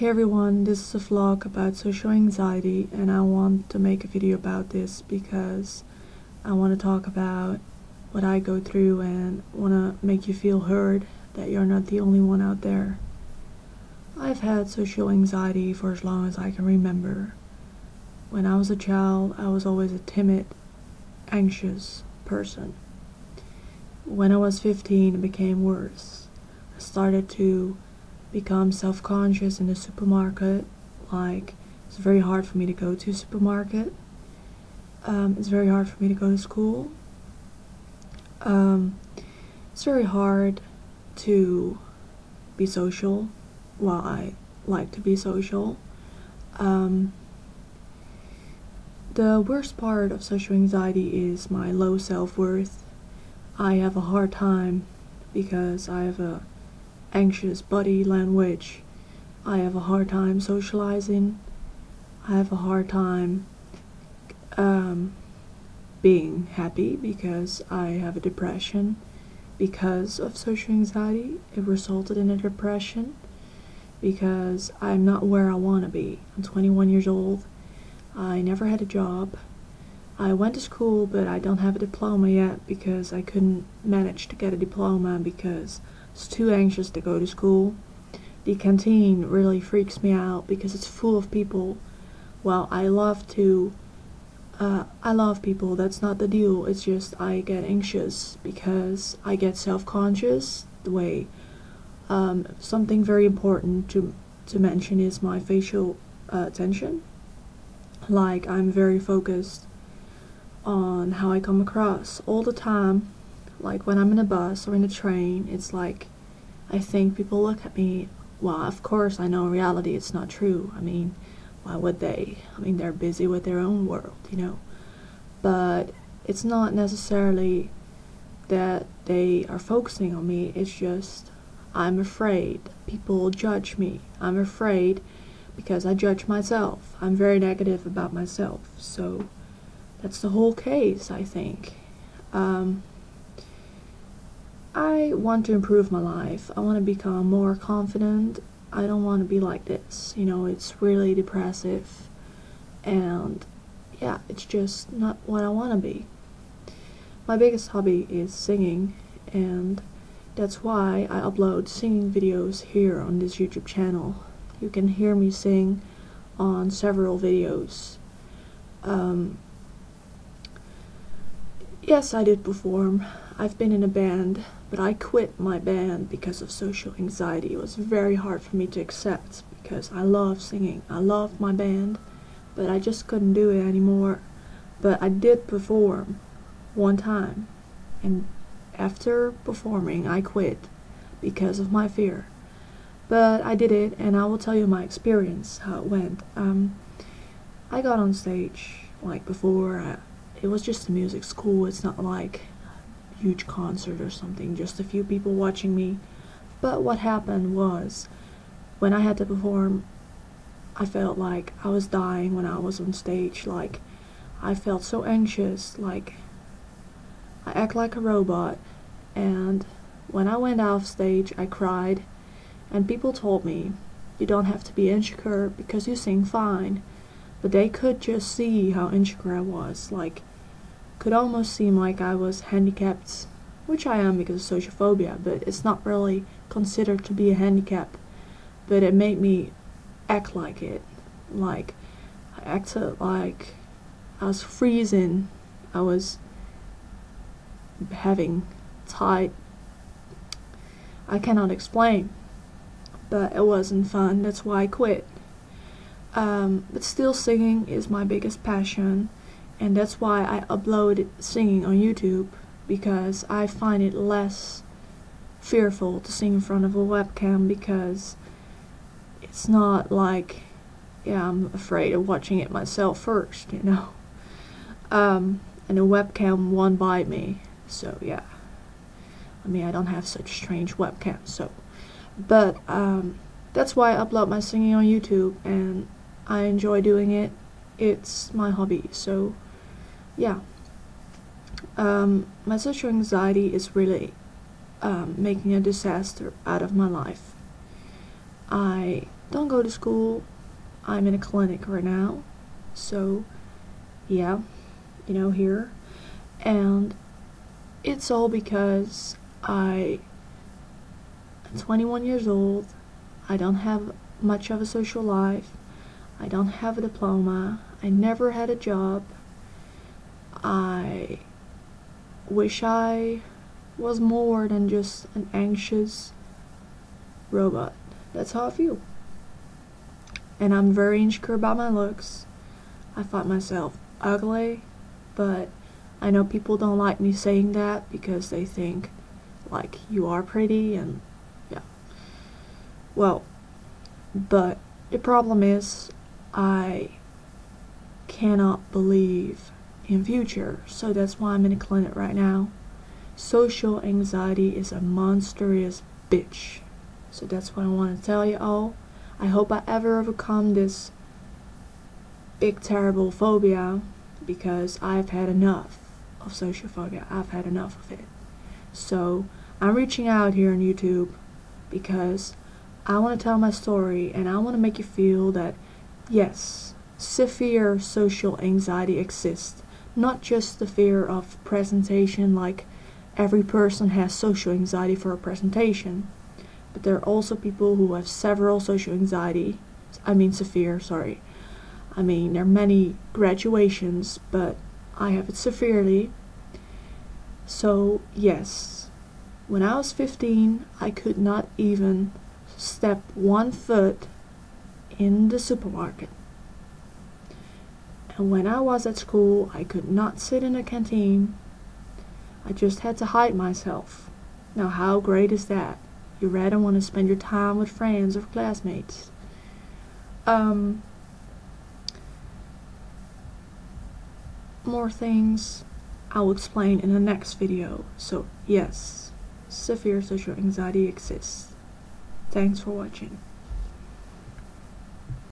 Hey everyone, this is a vlog about social anxiety, and I want to make a video about this because I want to talk about what I go through and want to make you feel heard, that you're not the only one out there. I've had social anxiety for as long as I can remember. When I was a child, I was always a timid, anxious person. When I was 15, it became worse. I started to become self-conscious in the supermarket. Like, it's very hard for me to go to supermarket. It's very hard for me to go to school. It's very hard to be social. Well, I like to be social. The worst part of social anxiety is my low self-worth. I have a hard time because I have a anxious body language. I have a hard time socializing. I have a hard time being happy because I have a depression. Because of social anxiety, it resulted in a depression because I'm not where I want to be. I'm 21 years old. I never had a job. I went to school, but I don't have a diploma yet because I couldn't manage to get a diploma because I was too anxious to go to school. The canteen really freaks me out because it's full of people. Well, I love people, that's not the deal. It's just I get anxious because I get self-conscious. The way something very important to mention is my facial tension. Like, I'm very focused on how I come across all the time. Like, when I'm in a bus or in a train, it's like I think people look at me. Well, of course I know in reality it's not true. I mean, why would they? I mean, they're busy with their own world, you know. But it's not necessarily that they are focusing on me. It's just I'm afraid people judge me. I'm afraid because I judge myself. I'm very negative about myself. So that's the whole case, I think. I want to improve my life. I want to become more confident. I don't want to be like this. You know, it's really depressive. And yeah, it's just not what I want to be. My biggest hobby is singing, and that's why I upload singing videos here on this YouTube channel. You can hear me sing on several videos. Yes, I did perform. I've been in a band, but I quit my band because of social anxiety. It was very hard for me to accept because I love singing. I love my band, but I just couldn't do it anymore. But I did perform one time, and after performing, I quit because of my fear. But I did it, and I will tell you my experience, how it went. I got on stage, like before, it was just a music school. It's not like a huge concert or something, just a few people watching me. But what happened was, when I had to perform, I felt like I was dying when I was on stage. Like, I felt so anxious, like I act like a robot. And when I went off stage, I cried, and people told me, you don't have to be insecure because you sing fine. But they could just see how insecure I was. Like, could almost seem like I was handicapped, which I am because of social phobia, but it's not really considered to be a handicap. But it made me act like it. Like, I acted like I was freezing. I was having tight. I cannot explain, but it wasn't fun. That's why I quit. But still, singing is my biggest passion, and that's why I upload singing on YouTube, because I find it less fearful to sing in front of a webcam, because it's not like, yeah, I'm afraid of watching it myself first, you know. And the webcam won't bite me, so yeah. I mean, I don't have such strange webcams, so. But that's why I upload my singing on YouTube, and I enjoy doing it. It's my hobby, so yeah. My social anxiety is really making a disaster out of my life. I don't go to school. I'm in a clinic right now. So, yeah, here. And it's all because I'm 21 years old. I don't have much of a social life. I don't have a diploma. I never had a job. I wish I was more than just an anxious robot. That's how I feel. And I'm very insecure about my looks. I find myself ugly, but I know people don't like me saying that because they think, like, you are pretty, and yeah. Well, but the problem is, I cannot believe in future, so that's why I'm in a clinic right now. Social anxiety is a monstrous bitch. So that's what I want to tell you all. I hope I ever overcome this big terrible phobia, because I've had enough of social phobia. I've had enough of it. So I'm reaching out here on YouTube because I want to tell my story, and I want to make you feel that yes, severe social anxiety exists. Not just the fear of presentation, like every person has social anxiety for a presentation, but there are also people who have several social anxiety. Severe, sorry. There are many graduations, but I have it severely. So yes, when I was 15, I could not even step 1 foot in the supermarket. And when I was at school, I could not sit in a canteen. I just had to hide myself. Now how great is that? You rather want to spend your time with friends or classmates. More things I will explain in the next video. So yes, severe social anxiety exists. Thanks for watching.